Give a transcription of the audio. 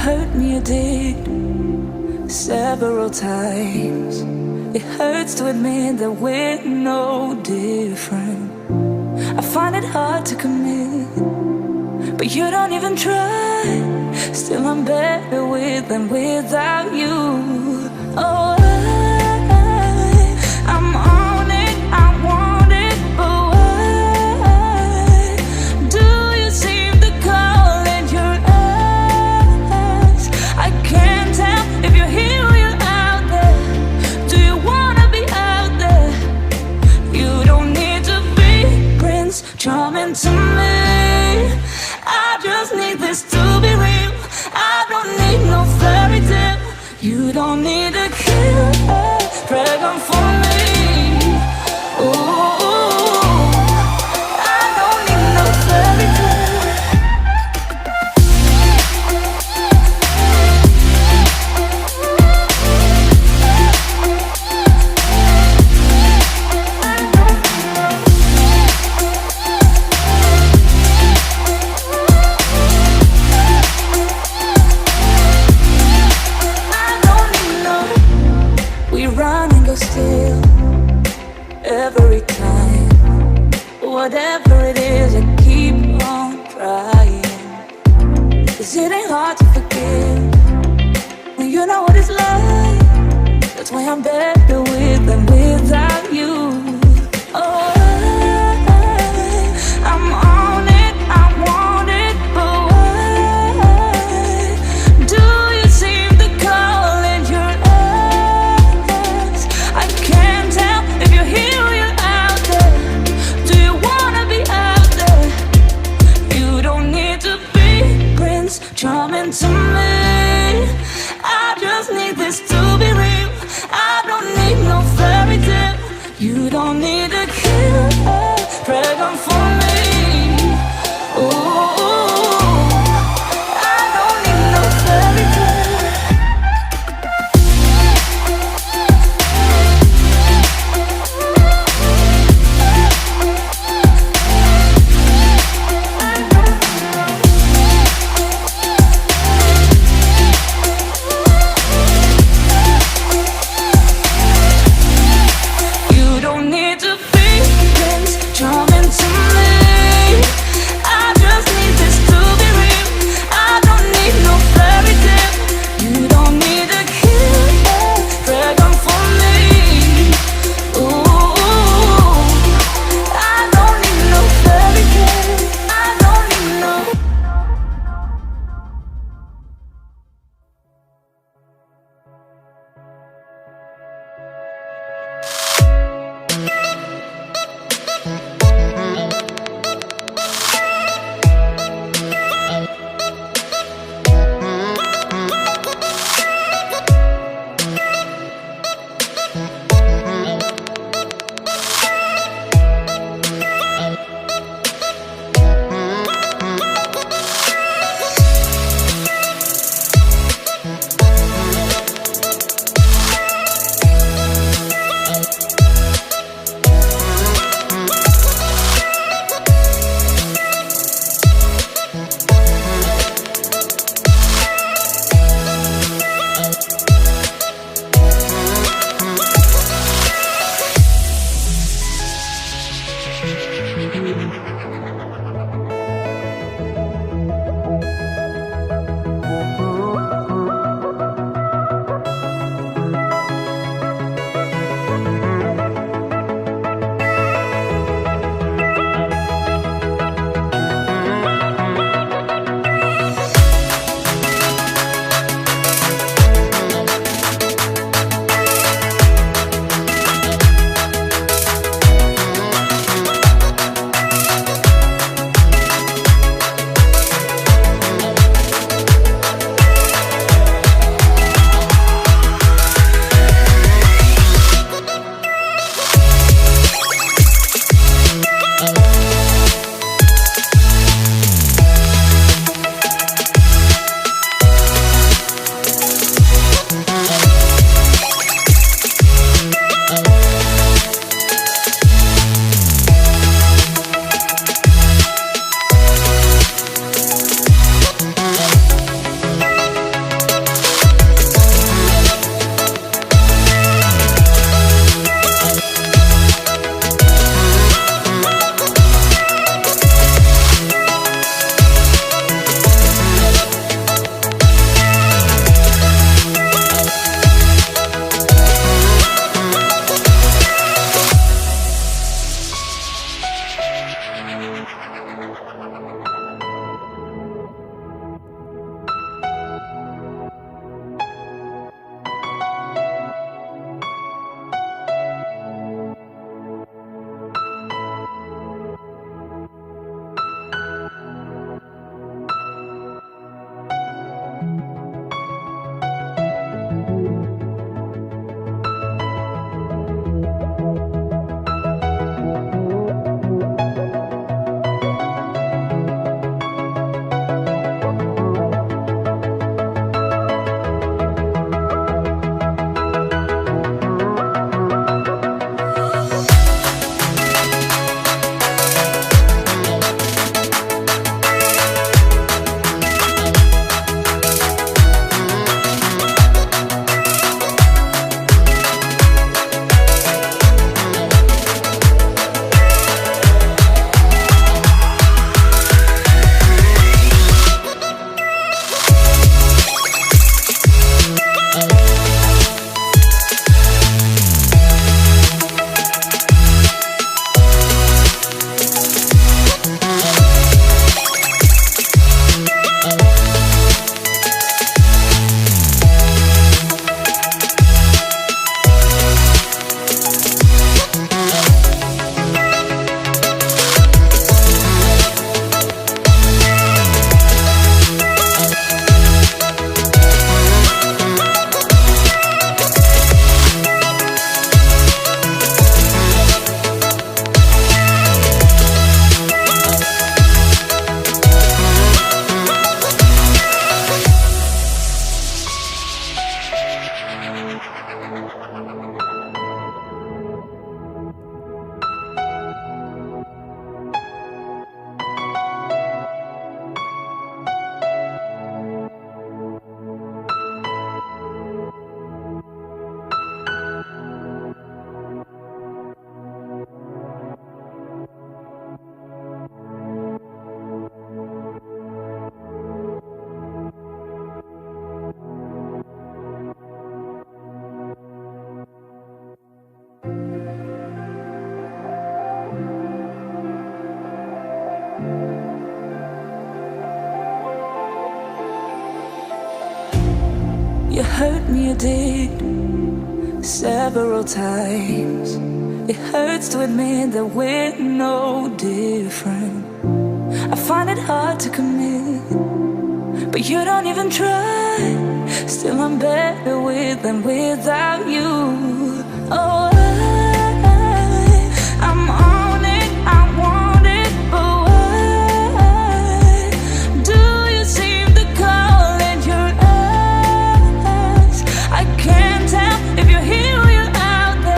hurt me, you did, several times. It hurts to admit that we're no different. I find it hard to commit, but you don't even try. Still I'm better with than without you. Oh, I'm on it, I want it, but why do you seem to call in your eyes? I can't tell if you're here or you're out there. Do you wanna be out there? You don't need to be Prince Charming to me. I just need this to be real. I don't need no fairy tale. You don't need a killer dragon for me. Ooh, I don't need no fairy tale. Still, every time, whatever it is, I keep on trying. 'Cause it ain't hard to forgive when you know what it's like. That's why I'm better with than without you. Oh, I'm on it, I want it, but why do you seem to call in your eyes? I can't tell if you're here or you're out there. Do you wanna be out there? You don't need to be Prince Charming to me. I just need this to be real. I don't need You hurt me, you did, several times. It hurts to admit that we're no different. I find it hard to commit, but you don't even try. Still I'm better with than without you. Oh,